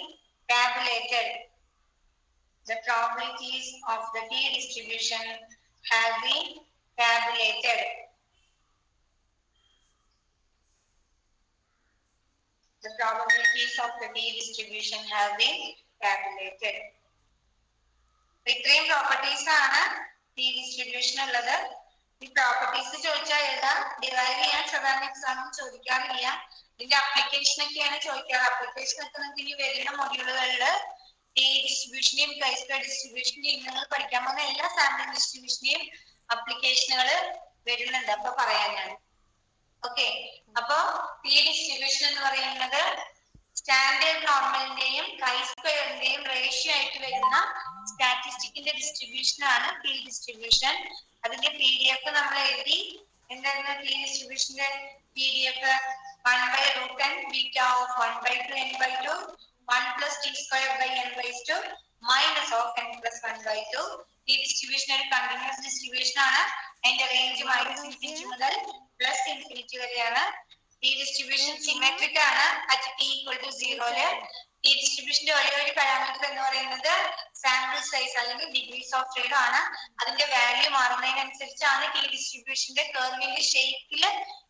tabulated. The probabilities of the T distribution have been tabulated. The probabilities of the T distribution have been tabulated. ഇത്രയും properties ആണ് t distribution ഉള്ളത്. ഈ properties ചോദിച്ചാൽ എഴുതാം. Derive ചെയ്യാൻ സാധാരണ എക്സാമിന് ചോദിക്കാറില്ല. ഇതിന്റെ അപ്ലിക്കേഷൻ ഒക്കെയാണ് ചോദിക്കാറ്. അപ്ലിക്കേഷൻ ഒക്കെ നിങ്ങൾക്ക് ഇനി വരുന്ന മൊഡ്യൂളുകളിൽ ടി ഡിസ്ട്രിബ്യൂഷനെയും കൈ-സ്ക്വയർ ഡിസ്ട്രിബ്യൂഷനെയും നിങ്ങൾ പഠിക്കാൻ പോകുന്ന എല്ലാ സാമ്പിൾ ഡിസ്ട്രിബ്യൂഷനെയും അപ്ലിക്കേഷനുകൾ വരുന്നുണ്ട്. അപ്പൊ പറയാൻ ഞാൻ ഓക്കെ. അപ്പൊ ടി ഡിസ്ട്രിബ്യൂഷൻ എന്ന് പറയുന്നത് സ്റ്റാൻഡേർഡ് നോർമലിന്റെയും കൈ സ്ക്വയറിന്റെയും റേഷ്യോ ആയിട്ട് വരുന്ന സ്റ്റാറ്റിസ്റ്റിക്കിന്റെ ഡിസ്ട്രിബ്യൂഷൻ ആണ് ടി ഡിസ്ട്രിബ്യൂഷൻ. അതിന്റെ PDF നമ്മൾ എഴുതി. എന്തായിരുന്നു T ഡിസ്ട്രിബ്യൂഷന്റെ PDF? 1/√n beta of 1/2 n/2 1 plus t square by n/2 minus of n plus 1/2. ഈ ഡിസ്ട്രിബ്യൂഷൻ ഒരു കണ്ടിന്യൂസ് ഡിസ്ട്രിബ്യൂഷൻ ആണ്. അതിന്റെ റേഞ്ച് -∞ മുതൽ +∞ വരെയാണ്. ഈ ഡിസ്ട്രിബ്യൂഷൻ സിമെട്രിക് ആണ് at t equal to 0. ഈ ഡിസ്ട്രിബ്യൂഷന്റെ ഒരേ ഒരു പാരാമീറ്റർ എന്ന് പറയുന്നത് സാമ്പിൾ സൈസ് അല്ലെങ്കിൽ ഡിഗ്രീസ് ഓഫ് ഫ്രീഡം ആണ്. അതിന്റെ വാല്യൂ മാറുന്നതിനനുസരിച്ചാണ് ഈ ഡിസ്ട്രിബ്യൂഷന്റെ കർവിന്റെ ഷേപ്പിൽ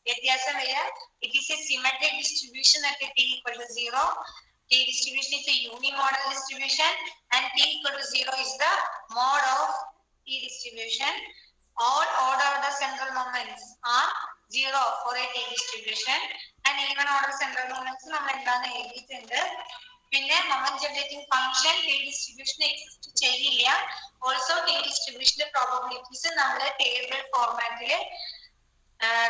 വ്യത്യാസം വരിക. It is A symmetric distribution at t equal to 0. T distribution is a unimodal distribution and t equal to 0 is the mode of T distribution. All odd order central moments are 0 for a T distribution and even order central moments നമ്മൾ എന്താണ് എഴുതിയിട്ടുണ്ട്. പിന്നെ moment generating function T distribution exist ചെയ്യില്ല. Also T distributionന്റെ probabilities നമ്മൾ table ഫോർമാറ്റിൽ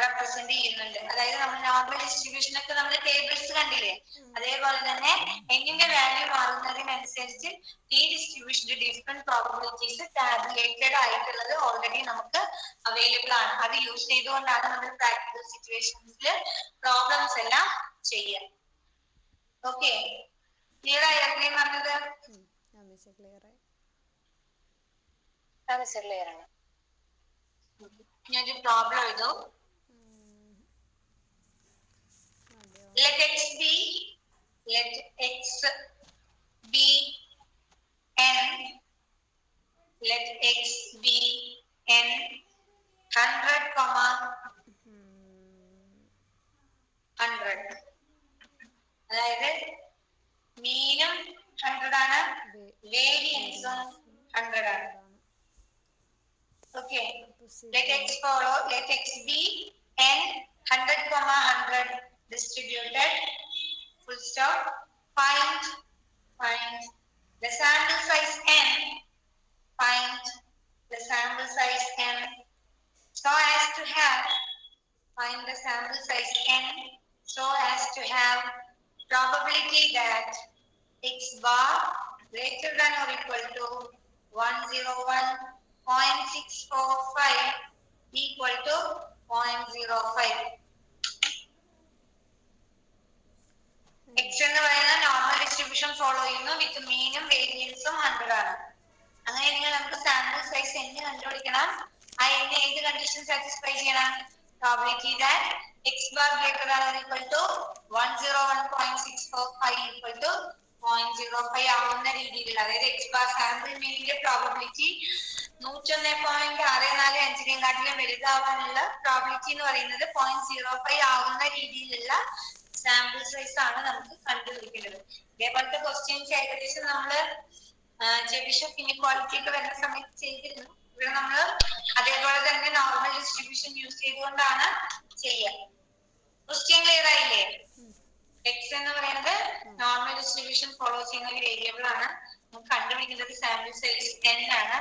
represent ചെയ്യുന്നുണ്ട്. അതായത് നമ്മൾ നോർമൽ ഡിസ്ട്രിബ്യൂഷൻ ഒക്കെ നമ്മൾ ടേബിൾസ് കണ്ടില്ലേ, അതേപോലെ തന്നെ എന്നിന്റെ വാല്യൂ മാറുന്നതിനനുസരിച്ച് ഈ ഡിസ്ട്രിബ്യൂഷന്റെ ഡിഫറെന്റ് പ്രോബബിലിറ്റീസ് ടാബുലേറ്റഡ് ആയിട്ടുള്ളത് ഓൾറെഡി നമുക്ക് അവൈലബിൾ ആണ്. അത് യൂസ് ചെയ്തുകൊണ്ടാണ് നമ്മൾ പ്രാക്ടിക്കൽ സിറ്റുവേഷൻസിൽ പ്രോബ്ലംസ് എല്ലാം ചെയ്യുക. ഓക്കെ, ക്ലിയർ ആയി? അത്രയും പറഞ്ഞത് ക്ലിയർ ആണ്. ഞാനൊരു problem എഴുതൂ. Let x be n. Let x be n 100, 100. അതായത് മീനും 100 ആണ്, വേരിയൻസും 100 ആണ്. Okay. Let x be n 100, 100 distributed. Full stop. Find the sample size n. Find the sample size n so as to have. Find the sample size n so as to have probability that x bar greater than or equal to 101.645 equal to 0.05. X എന്ന് പറയുന്ന normal distribution follow ചെയ്യുന്നു വിത്ത് മീനും വേരിയൻസും 100 ആണ്. അങ്ങനെയാണെങ്കിൽ നമുക്ക് sample size n കണ്ടുപിടിക്കണം. ആ n ഏത് കണ്ടീഷൻ സാറ്റിസ്ഫൈ ചെയ്യണം? Probability that x bar greater than or equal to 101.645 equal to 0.05 ആവുന്ന രീതിയിൽ, അതായത് x bar സാമ്പിൾ മീനിന്റെ പ്രോബബിലിറ്റി 101.645 കാട്ടിലും വലുതാവാനുള്ള പ്രോബബിലിറ്റി എന്ന് പറയുന്നത് 0.05 ആവുന്ന രീതിയിലുള്ള സാമ്പിൾ സൈസ് ആണ് നമുക്ക് കണ്ടുപിടിക്കേണ്ടത്. ഇതേപോലത്തെ ക്വസ്റ്റ്യൻസ് ഏകദേശം നമ്മള് ചെബിഷെഫ് ഇൻഇക്വാളിറ്റി ഒക്കെ വരുന്ന സമയത്ത് ചെയ്തിരുന്നു. ഇവിടെ നമ്മൾ അതേപോലെ തന്നെ നോർമൽ ഡിസ്ട്രിബ്യൂഷൻ യൂസ് ചെയ്തുകൊണ്ടാണ് ചെയ്യുക. ക്വസ്റ്റ്യൻ ക്ലിയർ ആയില്ലേ? എക്സ് എന്ന് പറയുന്നത് നോർമൽ ഡിസ്ട്രിബ്യൂഷൻ ഫോളോ ചെയ്യുന്ന ഒരു വേരിയബിൾ ആണ്. നമുക്ക് കണ്ടുപിടിക്കേണ്ടത് സാമ്പിൾ സൈസ് n ആണ്.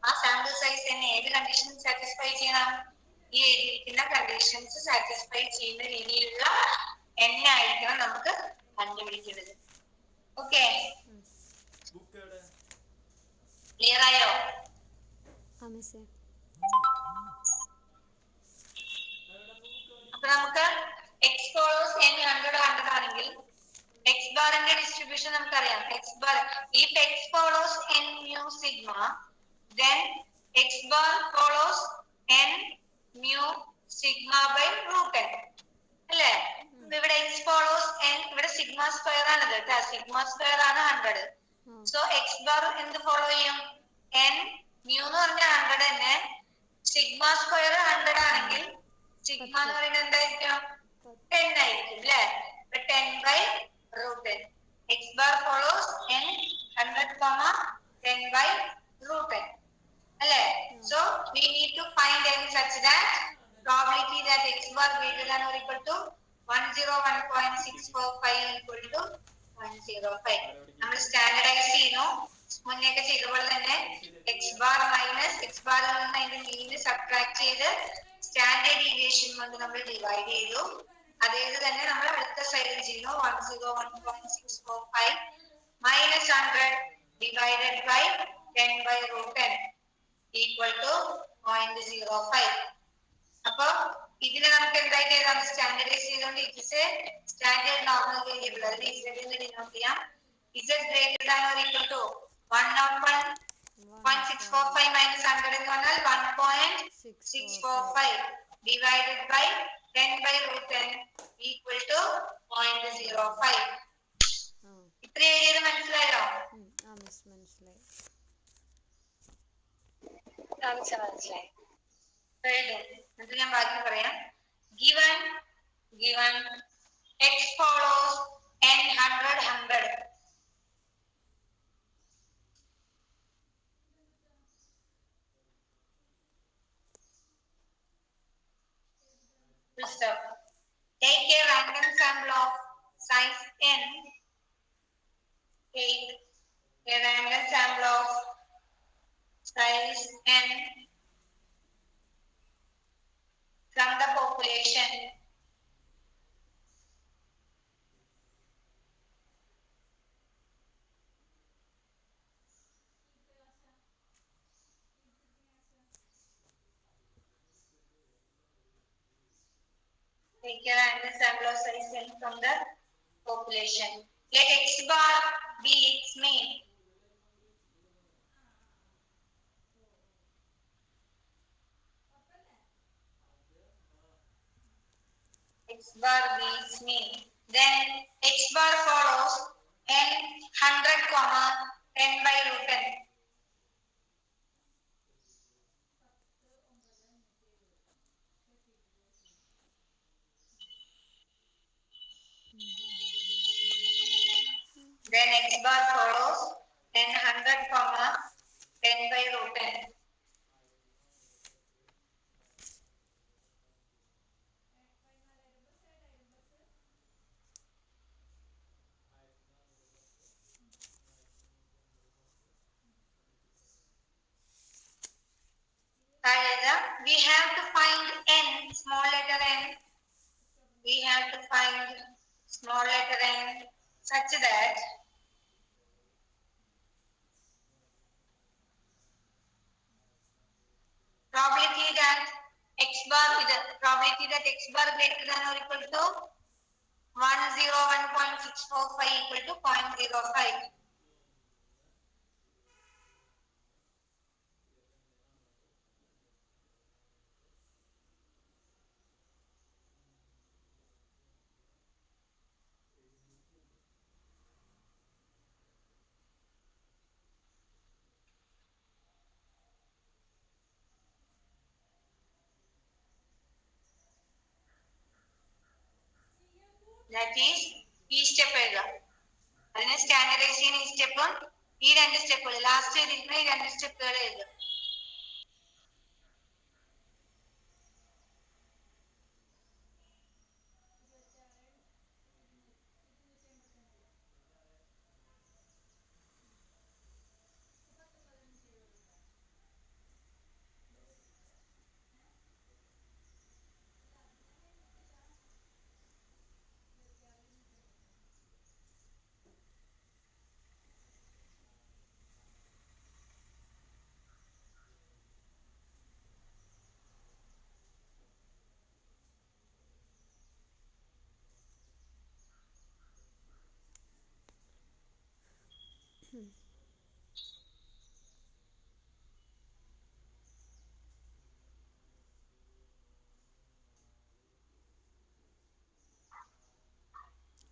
ആ സാമ്പിൾ സൈസ് n ഏത് കണ്ടീഷൻ സാറ്റിസ്ഫൈ ചെയ്യണം? ഈ എഴുതിയിരിക്കുന്ന കണ്ടീഷൻസ് സാറ്റിസ്ഫൈ ചെയ്യുന്ന രീതിയിലുള്ള n ആയിരിക്കണം നമുക്ക് കണ്ടുപിടിക്കേണ്ടത്. ഓക്കെ, ക്ലിയർ ആയോ? അപ്പൊ നമുക്ക് x follows n 100 ആണെങ്കിൽ x ബാറിന്റെ ഡിസ്ട്രിബ്യൂഷൻ നമുക്കറിയാം. x bar if x follows n mu sigma then x bar follows n mu sigma by root n അല്ലേ? ഇവിടെ x follows n, ഇവിടെ സിഗ്മ സ്ക്വയർ ആണ് കേട്ടോ, സിഗ്മ സ്ക്വയർ ആണ് 100. സോ x bar എന്ത് ഫോളോ ചെയ്യും? n mu എന്ന് പറഞ്ഞ 100 തന്നെ, സിഗ്മ സ്ക്വയർ 100 ആണെങ്കിൽ സിഗ്മ എന്ന് പറയുന്നത് എന്തായിരിക്കും? 10 ആയിരിക്കും അല്ലേ? 10 by root n. x bar follows n 100, 10 by root n അല്ലേ? So we need to find n such that probability that x bar greater than or equal to 101.645 equal to 105. നമ്മൾ standardise ചെയ്യുന്നു. മുന്നേക്കെ ചെയ്ത പോലെ തന്നെ x bar minus x bar നിന്ന് അതിന്റെ മീൻ subtract ചെയ്ത് standard deviation കൊണ്ട് നമ്മൾ ഡിവൈഡ് ചെയ്തു. അതേത് തന്നെ നമ്മൾ അടുത്ത സൈഡിൽ ചെയ്യുന്നു. 101.645 minus 100 divided by 10 by root n equal to 0.05. അപ്പൊ ഇതിനെ നമുക്ക് എന്തായിട്ട് എഴുതാം? സ്റ്റാൻഡർഡൈസ് ചെയ്തുകൊണ്ട് it is A standard normal variable. അതിന് z എന്ന് ഡിനോട്ട് ചെയ്യാം. z greater than or equal to 101.645 minus 100 എന്ന് പറഞ്ഞാൽ 1.645 divided by 10 by root n equal to 0.05. ഇത്ര ഏരിയയിൽ മനസ്സിലായോ? മനസ്സിലായി. എന്നിട്ട് ഞാൻ ബാക്കി പറയാം. given x follows n 100 100 take a random sample of size n. Take a random sample of size n from the population. Take a random sample of size n from the population. Let x bar be its mean. X bar beats mean. Then X bar follows n 100 comma 10 by root n. Then X bar follows n 100 comma 10 by root n. We have to find n, small letter n. We have to find small letter n such that probability that x bar greater than or equal to 101.645 equal to 0.05. That is ഈ step എഴുതാം. അതിനെ standardise ചെയ്യുന്ന ഈ സ്റ്റെപ്പും ഈ രണ്ട് സ്റ്റെപ്പുകൾ last ചെയ്തിരിക്കുന്ന ഈ രണ്ട് സ്റ്റെപ്പുകൾ എഴുതും.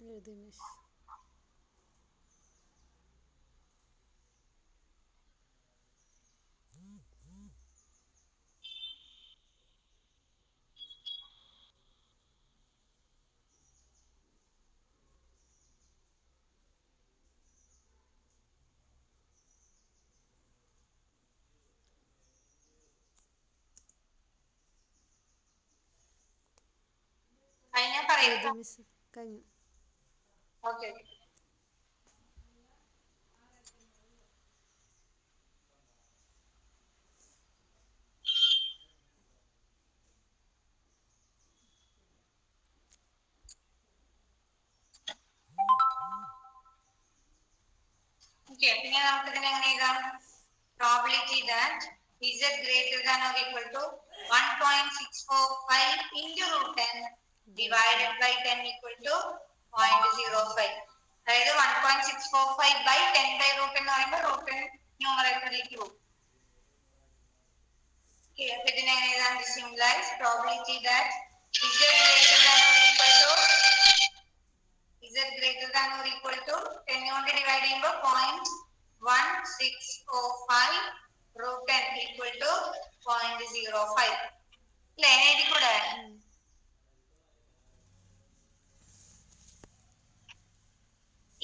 എഴുതി മിസ്. എഴുതി മിസ്. കഴിഞ്ഞു. ഓക്കെ. പിന്നെ നമുക്ക് ഇതിനെ എങ്ങനെ എഴുതാം? Probability that z greater than or equal to 1.645 into root 10 divided by 10 equal to 0.05. അതായത് 1.645 by 10 by root 10 എന്ന് പറയുമ്പോൾ root 10 ന്യൂമറേറ്ററിലേക്ക് പോകും. അപ്പൊ ഇതിനെ എങ്ങനെ എഴുതാം? This implies probability that z greater than or equal to 10 കൊണ്ട് ഡിവൈഡ് ചെയ്യുമ്പോൾ 0.1605 root 10 equal to 0.05. അല്ലേ? എഴുതി കൂടെ?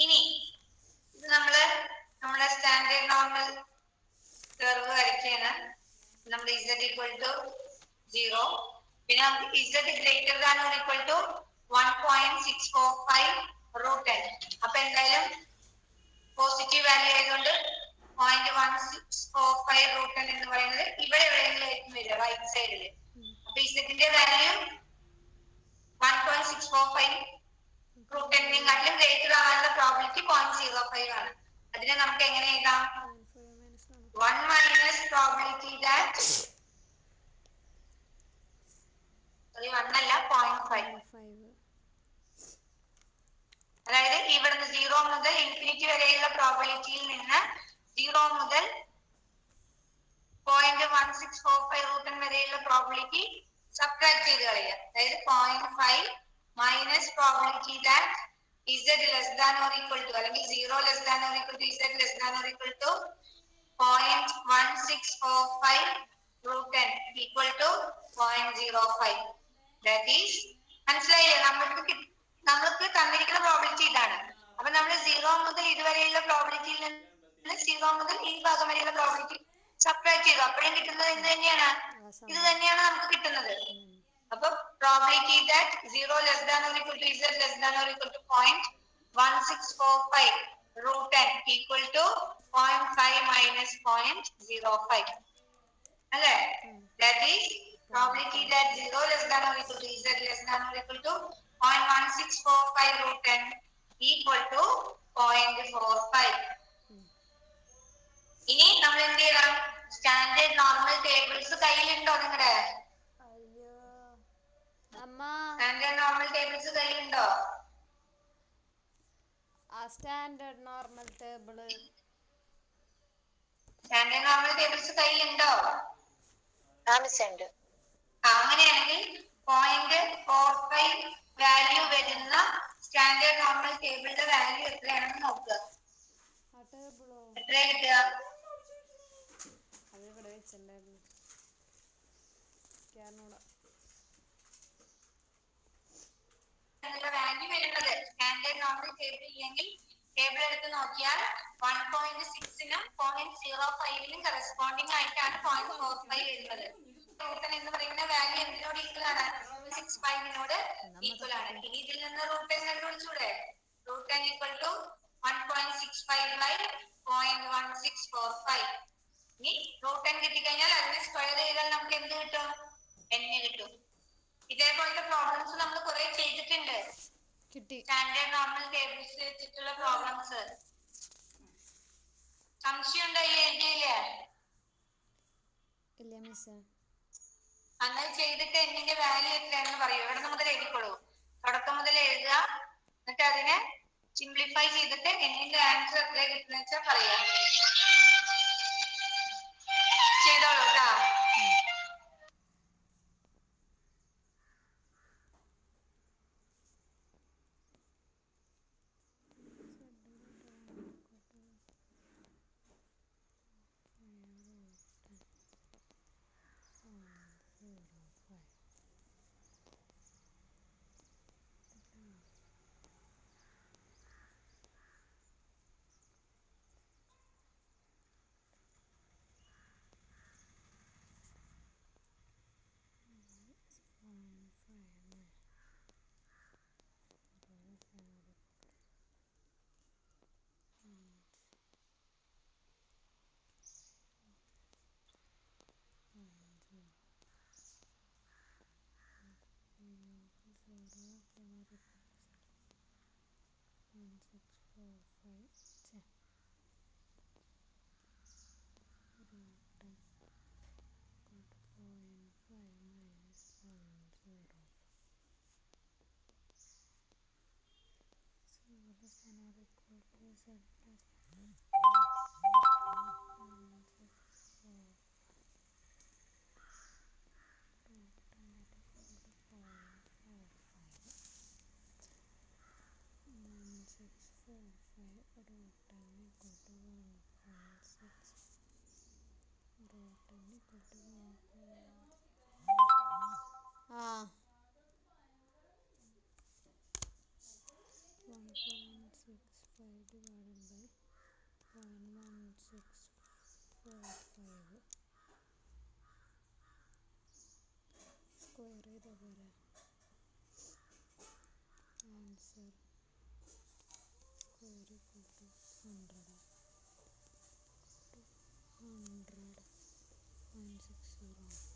ഇനി ഇത് നമ്മളെ സ്റ്റാൻഡേർഡ് നോർമൽ കർവ് വരയ്ക്കാണ്. നമ്മൾ z equal to 0, പിന്നെ നമുക്ക് z greater than or equal to 1.645 root 10. അപ്പൊ എന്തായാലും പോസിറ്റീവ് വാല്യൂ ആയതുകൊണ്ട് 0.1645 root 10 എന്ന് പറയുന്നത് ഇവിടെ എവിടെയെങ്കിലും ആയിരിക്കും വരിക, റൈറ്റ് സൈഡിൽ. അപ്പൊ ഇസെറ്റിന്റെ വാല്യൂ 1.645 root 10-നെക്കാട്ടിലും ഗ്രേറ്റർ ആവാനുള്ള പ്രോബിലിറ്റി 0.05 ആണ്. അതിനെ നമുക്ക് എങ്ങനെ എഴുതാം? 1 minus probability that 1 അല്ല 0.5. അതായത് ഇവിടുന്ന് 0 മുതൽ ഇൻഫിനിറ്റി വരെയുള്ള പ്രോബിലിറ്റിയിൽ നിന്ന് 0 മുതൽ 0.1645 root 10 വരെയുള്ള പ്രോബിലിറ്റി സബ്ട്രാക്ട് ചെയ്ത് കളയുക. അതായത് 0.5 minus probability that z less than or equal to അല്ലെങ്കിൽ 0 less than or equal to z less than or equal to 0.1645 root 10 equal to 0.05. That is മനസ്സിലായില്ലേ? നമ്മൾക്ക് തന്നിരിക്കുന്ന പ്രോബിലിറ്റി ഇതാണ്. അപ്പൊ നമ്മൾ 0 മുതൽ ഇതുവരെയുള്ള പ്രോബിലിറ്റിയിൽ നിന്ന് 0 മുതൽ ഈ ഭാഗം വരെയുള്ള പ്രോബിലിറ്റി സബ്ട്രാക്ട് ചെയ്തു. അപ്പോഴും കിട്ടുന്നത് എന്ത് തന്നെയാണ്? ഇത് തന്നെയാണ് നമുക്ക് കിട്ടുന്നത്. അപ്പൊ probability that 0 less than or equal to z less than or equal to 0.1645 root 10 equal to 0.5 minus 0.05. അല്ലേ? That is probability that 0 less than or equal to z less than or equal to 0.1645 root 10 equal to 0.45. ഇനി നമ്മൾ എന്ത് ചെയ്യണം? Standard normal tables കയ്യിലുണ്ടോ നിങ്ങളുടെ? Standard normal tables കയ്യിലുണ്ടോ? Standard normal tables കയ്യിലുണ്ടോ? ഉണ്ട്. അങ്ങനെയാണെങ്കിൽ 0.45 വാല്യൂ വരുന്ന സ്റ്റാൻഡേർഡ് നോർമൽ ടേബിളിന്റെ വാല്യൂ എത്രയാണെന്ന് നോക്കുക. എത്രയാ കിട്ടുക? വാല്യൂ വരുന്നത് സ്റ്റാൻഡേർഡ് നോർമൽ ടേബിൾ ഇല്ലെങ്കിൽ ടേബിൾ എടുത്ത് നോക്കിയാൽ 1.6നും 0.05നും കറസ്പോണ്ടിങ് ആയിട്ടാണ് 0.45 വരുന്നത്. എന്ന് പറയുന്ന വാല്യൂ എന്തിനോട് ഈക്വൽ ആണ്? 0.65നോട് ഈക്വൽ ആണ്. ഇനി ഇതിൽ നിന്ന് റൂട്ട് 10 കണ്ടുപിടിച്ചൂടെ? Root 10 equal to 1.65 by 0.1645. ഇനി റൂട്ട് 10 കിട്ടിക്കഴിഞ്ഞാൽ അതിനെ സ്ക്വയർ ചെയ്താൽ നമുക്ക് എന്ത് കിട്ടും? n കിട്ടും. ഇതേപോലത്തെ പ്രോബ്ലംസ് നമ്മൾ കുറെ ചെയ്തിട്ടുണ്ട്. സ്റ്റാൻഡേർഡ് നോർമൽ ടേബിൾസ് വെച്ചിട്ടുള്ള പ്രോബ്ലംസ്. സംശയം ഉണ്ടോ ഈ എഴുതിയില്ലേ? അങ്ങനെ ചെയ്തിട്ട് എന്നിന്റെ വാല്യൂ എത്രയാണെന്ന് പറയൂ. എവിടെ മുതൽ എഴുതിക്കോളൂ. തുടക്കം മുതൽ എഴുതുക. എന്നിട്ട് അതിനെ സിംപ്ലിഫൈ ചെയ്തിട്ട് എന്നിന്റെ ആൻസർ എത്ര കിട്ടുന്ന വെച്ചാൽ പറയാം. ചെയ്തോളൂ കേട്ടോ. സ്ക്വയർ ചെയ്താൽ പോരെ? Answer square equal to 100 0.60